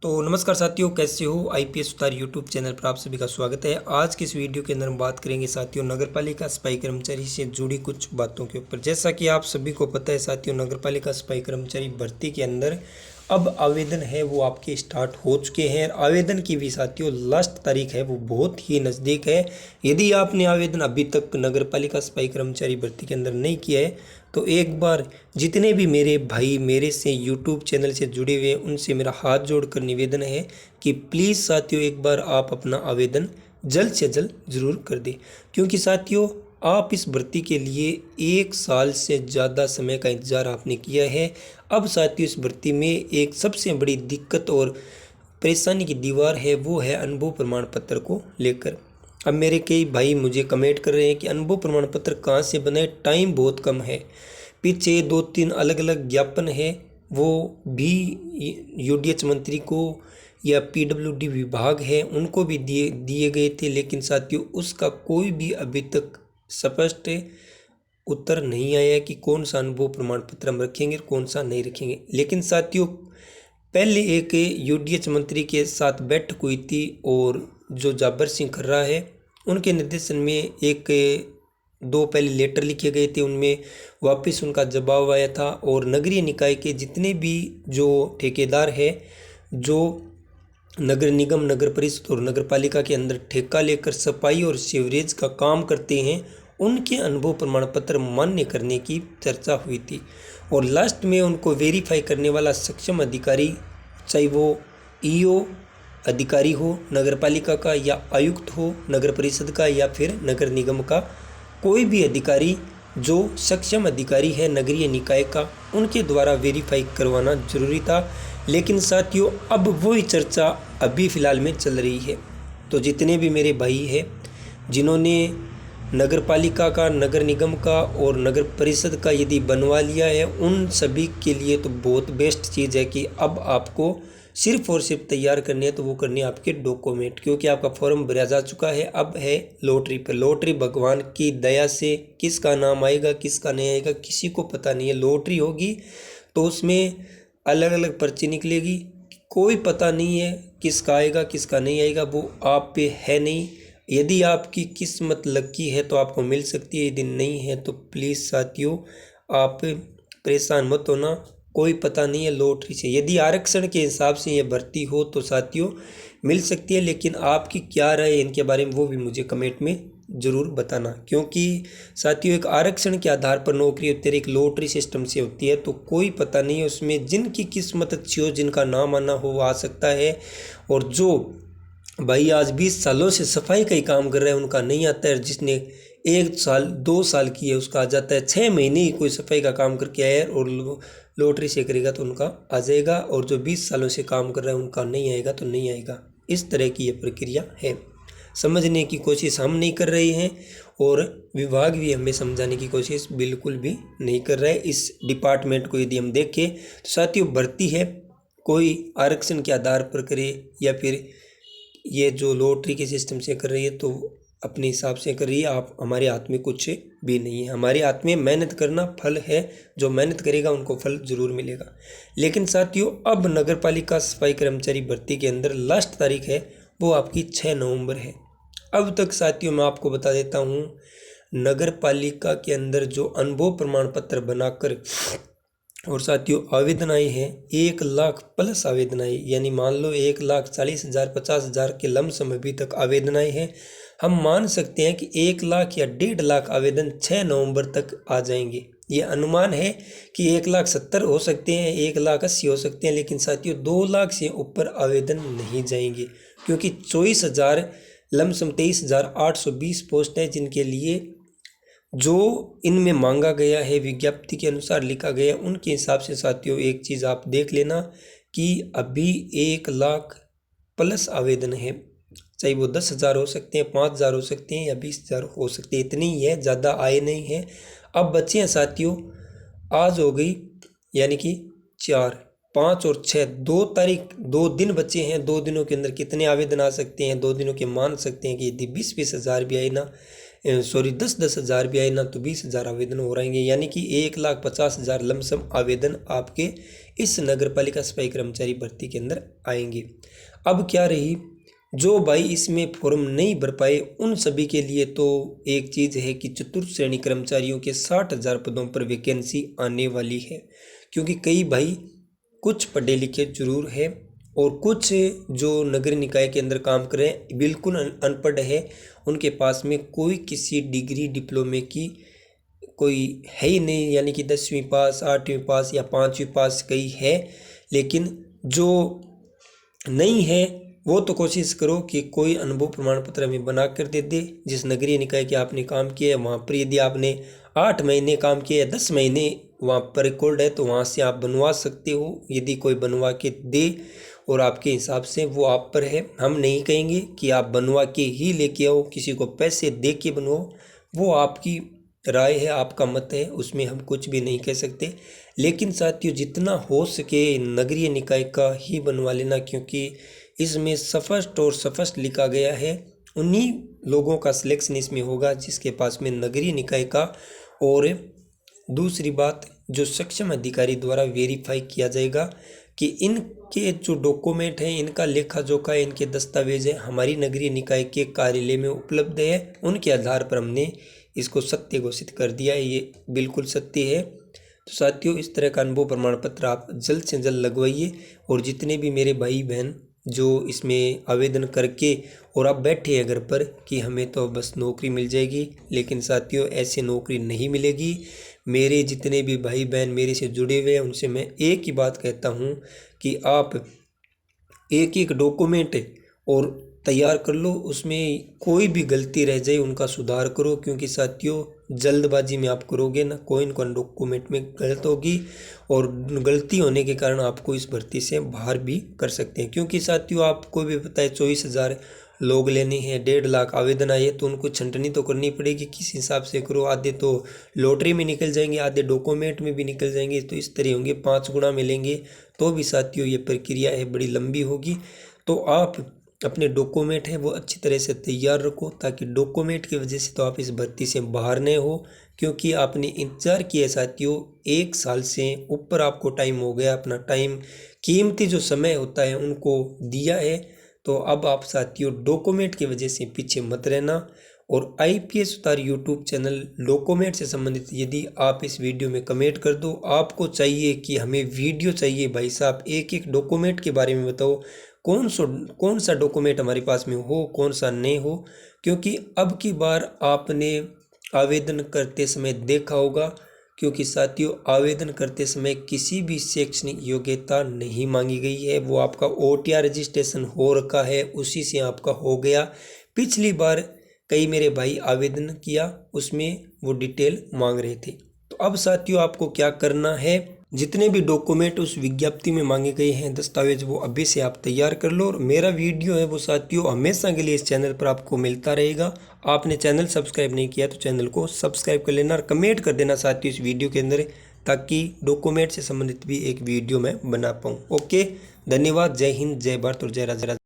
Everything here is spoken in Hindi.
तो नमस्कार साथियों, कैसे हो। आईपीएस सुधार यूट्यूब चैनल पर आप सभी का स्वागत है। आज की इस वीडियो के अंदर हम बात करेंगे साथियों नगरपालिका सफाई कर्मचारी से जुड़ी कुछ बातों के ऊपर। जैसा कि आप सभी को पता है साथियों, नगरपालिका सफाई कर्मचारी भर्ती के अंदर अब आवेदन है वो आपके स्टार्ट हो चुके हैं। आवेदन की भी साथियों लास्ट तारीख है वो बहुत ही नज़दीक है। यदि आपने आवेदन अभी तक नगरपालिका सफाई कर्मचारी भर्ती के अंदर नहीं किया है तो एक बार जितने भी मेरे भाई मेरे से यूट्यूब चैनल से जुड़े हुए हैं उनसे मेरा हाथ जोड़कर निवेदन है कि प्लीज़ साथियों एक बार आप अपना आवेदन जल्द से जल्द ज़रूर कर दें, क्योंकि साथियों आप इस भर्ती के लिए 1 साल से ज़्यादा समय का इंतज़ार आपने किया है। अब साथियों इस भर्ती में एक सबसे बड़ी दिक्कत और परेशानी की दीवार है वो है अनुभव प्रमाण पत्र को लेकर। अब मेरे कई भाई मुझे कमेंट कर रहे हैं कि अनुभव प्रमाण पत्र कहाँ से बनाए, टाइम बहुत कम है। पीछे 2-3 अलग अलग ज्ञापन है वो भी यूडीएच मंत्री को या पीडब्ल्यूडी विभाग है उनको भी दिए गए थे, लेकिन साथियों उसका कोई भी अभी तक स्पष्ट उत्तर नहीं आया कि कौन सा अनुभव प्रमाण पत्र हम रखेंगे और कौन सा नहीं रखेंगे। लेकिन साथियों पहले एक यूडीएच मंत्री के साथ बैठक हुई थी और जो जाबर सिंह खर्रा है उनके निर्देशन में एक दो पहले लेटर लिखे गए थे, उनमें वापस उनका जवाब आया था। और नगरीय निकाय के जितने भी जो ठेकेदार है, जो नगर निगम, नगर परिषद और नगर पालिका के अंदर ठेका लेकर सफाई और सीवरेज का काम करते हैं, उनके अनुभव प्रमाण पत्र मान्य करने की चर्चा हुई थी। और लास्ट में उनको वेरीफाई करने वाला सक्षम अधिकारी, चाहे वो ईओ अधिकारी हो नगर पालिका का या आयुक्त हो नगर परिषद का या फिर नगर निगम का, कोई भी अधिकारी जो सक्षम अधिकारी है नगरीय निकाय का, उनके द्वारा वेरीफाई करवाना जरूरी था। लेकिन साथियों अब वही चर्चा अभी फ़िलहाल में चल रही है। तो जितने भी मेरे भाई हैं जिन्होंने नगर पालिका का, नगर निगम का और नगर परिषद का यदि बनवा लिया है, उन सभी के लिए तो बहुत बेस्ट चीज़ है कि अब आपको सिर्फ और सिर्फ तैयार करने हैं तो वो करने आपके डॉक्यूमेंट, क्योंकि आपका फॉर्म भरा जा चुका है। अब है लॉटरी पर। लॉटरी भगवान की दया से किसका नाम आएगा किसका नहीं आएगा किसी को पता नहीं है। लॉटरी होगी तो उसमें अलग अलग पर्ची निकलेगी, कोई पता नहीं है किसका आएगा किसका नहीं आएगा, वो आप पे है नहीं। यदि आपकी किस्मत लकी है तो आपको मिल सकती है, यदि नहीं है तो प्लीज़ साथियों आप परेशान मत होना, कोई पता नहीं है लॉटरी से। यदि आरक्षण के हिसाब से ये भर्ती हो तो साथियों मिल सकती है, लेकिन आपकी क्या राय है इनके बारे में वो भी मुझे कमेंट में ज़रूर बताना। क्योंकि साथियों एक आरक्षण के आधार पर नौकरी होती है, एक लॉटरी सिस्टम से होती है, तो कोई पता नहीं है उसमें जिनकी किस्मत अच्छी हो, जिनका नाम आना हो वो आ सकता है। और जो भाई आज 20 सालों से सफाई का ही काम कर रहा है उनका नहीं आता है, जिसने 1 साल 2 साल की है उसका आ जाता है। 6 महीने ही कोई सफाई का काम करके आया है और लॉटरी से करेगा तो उनका आ जाएगा, और जो 20 सालों से काम कर रहा है उनका नहीं आएगा तो नहीं आएगा। इस तरह की ये प्रक्रिया है। समझने की कोशिश हम नहीं कर रहे हैं और विभाग भी हमें समझाने की कोशिश बिल्कुल भी नहीं कर रहा है। इस डिपार्टमेंट को यदि हम देखें तो साथियों भर्ती है कोई आरक्षण के आधार पर करे या फिर ये जो लॉटरी के सिस्टम से कर रही है तो अपने हिसाब से कर रही है। आप हमारे हाथ में कुछ भी नहीं है, हमारे हाथ में मेहनत करना फल है। जो मेहनत करेगा उनको फल ज़रूर मिलेगा। लेकिन साथियों अब नगर पालिका सफाई कर्मचारी भर्ती के अंदर लास्ट तारीख है वो आपकी 6 नवंबर है। अब तक साथियों मैं आपको बता देता हूँ नगर पालिका के अंदर जो अनुभव प्रमाण पत्र बनाकर और साथियों आवेदन आए हैं 1 लाख प्लस आवेदन आए, यानी मान लो 1,40,000 50,000 के लमसम अभी तक आवेदन आए हैं। हम मान सकते हैं कि 1 लाख या 1.5 लाख आवेदन 6 नवंबर तक आ जाएंगे। ये अनुमान है कि 1,70,000 हो सकते हैं, 1,80,000 हो सकते हैं, लेकिन साथियों 2 लाख से ऊपर आवेदन नहीं जाएंगे, क्योंकि 24,000 लमसम 23,820 पोस्ट है जिनके लिए जो इनमें मांगा गया है, विज्ञप्ति के अनुसार लिखा गया, उनके हिसाब से साथियों एक चीज़ आप देख लेना कि अभी 1 लाख प्लस आवेदन है। चाहे वो 10,000 हो सकते हैं, 5,000 हो सकते हैं या 20,000 हो सकते हैं, इतनी ही है, ज़्यादा आए नहीं हैं। अब बचे हैं साथियों, आज हो गई यानी कि 4, 5 और 6 2 तारीख, 2 दिन बचे हैं। 2 दिनों के अंदर कितने आवेदन आ सकते हैं, 2 दिनों के मान सकते हैं कि यदि 20-20 हज़ार भी आए ना, 10 हज़ार भी आए ना तो 20,000 आवेदन हो रहेंगे, यानी कि 1,50,000 लमसम आवेदन आपके इस नगर पालिका सफाई कर्मचारी भर्ती के अंदर आएंगे। अब क्या रही, जो भाई इसमें फॉर्म नहीं भर पाए उन सभी के लिए तो एक चीज़ है कि चतुर्थ श्रेणी कर्मचारियों के 60,000 पदों पर वैकेंसी आने वाली है, क्योंकि कई भाई कुछ पढ़े लिखे जरूर है और कुछ जो नगर निकाय के अंदर काम कर रहे हैं बिल्कुल अनपढ़ है, उनके पास में कोई किसी डिग्री डिप्लोमे की कोई है ही नहीं, यानी कि 10वीं पास, 8वीं पास या 5वीं पास कई है, लेकिन जो नहीं है वो तो कोशिश करो कि कोई अनुभव प्रमाण पत्र हमें बना कर दे दे। जिस नगरीय निकाय के आपने काम किया है वहाँ पर यदि आपने 8 महीने काम किया है, 10 महीने वहाँ पर रिकॉर्ड है तो वहाँ से आप बनवा सकते हो, यदि कोई बनवा के दे और आपके हिसाब से वो आप पर है। हम नहीं कहेंगे कि आप बनवा के ही लेके आओ, किसी को पैसे दे के बनवाओ, वो आपकी राय है, आपका मत है, उसमें हम कुछ भी नहीं कह सकते। लेकिन साथियों जितना हो सके नगरीय निकाय का ही बनवा लेना, क्योंकि इसमें स्पष्ट और स्पष्ट लिखा गया है उन्हीं लोगों का सिलेक्शन इसमें होगा जिसके पास में नगरीय निकाय का, और दूसरी बात जो सक्षम अधिकारी द्वारा वेरीफाई किया जाएगा कि इनके जो डॉक्यूमेंट हैं, इनका लेखा जोखा है, इनके दस्तावेज हैं हमारी नगरीय निकाय के कार्यालय में उपलब्ध है, उनके आधार पर हमने इसको सत्य घोषित कर दिया है। ये बिल्कुल सत्य है। तो साथियों इस तरह का अनुभव प्रमाण पत्र आप जल्द से जल्द लगवाइए, और जितने भी मेरे भाई बहन जो इसमें आवेदन करके और आप बैठे हैं घर पर कि हमें तो बस नौकरी मिल जाएगी, लेकिन साथियों ऐसे नौकरी नहीं मिलेगी। मेरे जितने भी भाई बहन मेरे से जुड़े हुए हैं उनसे मैं एक ही बात कहता हूँ कि आप एक एक डॉक्यूमेंट और तैयार कर लो, उसमें कोई भी गलती रह जाए उनका सुधार करो, क्योंकि साथियों जल्दबाजी में आप करोगे ना कोई न डॉक्यूमेंट में गलत होगी और गलती होने के कारण आपको इस भर्ती से बाहर भी कर सकते हैं। क्योंकि साथियों आपको भी पता है 24,000 लोग लेने हैं, 1.5 लाख आवेदन आए तो उनको छंटनी तो करनी पड़ेगी, किस हिसाब से करो, आधे तो लॉटरी में निकल जाएंगे, आधे डॉक्यूमेंट में भी निकल जाएंगे, तो इस तरह होंगे 5 गुना मिलेंगे, तो भी साथियों ये प्रक्रिया है बड़ी लंबी होगी। तो आप अपने डॉक्यूमेंट है वो अच्छी तरह से तैयार रखो, ताकि डॉक्यूमेंट की वजह से तो आप इस भर्ती से बाहर नहीं हो, क्योंकि आपने इंतज़ार किया साथियों 1 साल से ऊपर आपको टाइम हो गया, अपना टाइम कीमती जो समय होता है उनको दिया है। तो अब आप साथियों डॉक्यूमेंट की वजह से पीछे मत रहना। और IPS उतार यूट्यूब चैनल डॉक्यूमेंट से संबंधित यदि आप इस वीडियो में कमेंट कर दो, आपको चाहिए कि हमें वीडियो चाहिए भाई साहब, एक एक डॉक्यूमेंट के बारे में बताओ, कौन सा डॉक्यूमेंट हमारे पास में हो, कौन सा नहीं हो, क्योंकि अब की बार आपने आवेदन करते समय देखा होगा, क्योंकि साथियों आवेदन करते समय किसी भी शैक्षणिक योग्यता नहीं मांगी गई है, वो आपका OTR रजिस्ट्रेशन हो रखा है उसी से आपका हो गया। पिछली बार कई मेरे भाई आवेदन किया उसमें वो डिटेल मांग रहे थे। तो अब साथियों आपको क्या करना है, जितने भी डॉक्यूमेंट उस विज्ञप्ति में मांगे गए हैं दस्तावेज वो अभी से आप तैयार कर लो। और मेरा वीडियो है वो साथियों हमेशा के लिए इस चैनल पर आपको मिलता रहेगा। आपने चैनल सब्सक्राइब नहीं किया तो चैनल को सब्सक्राइब कर लेना और कमेंट कर देना साथियों इस वीडियो के अंदर, ताकि डॉक्यूमेंट से संबंधित भी एक वीडियो मैं बना पाऊँ। ओके, धन्यवाद। जय हिंद, जय भारत और जय राजा।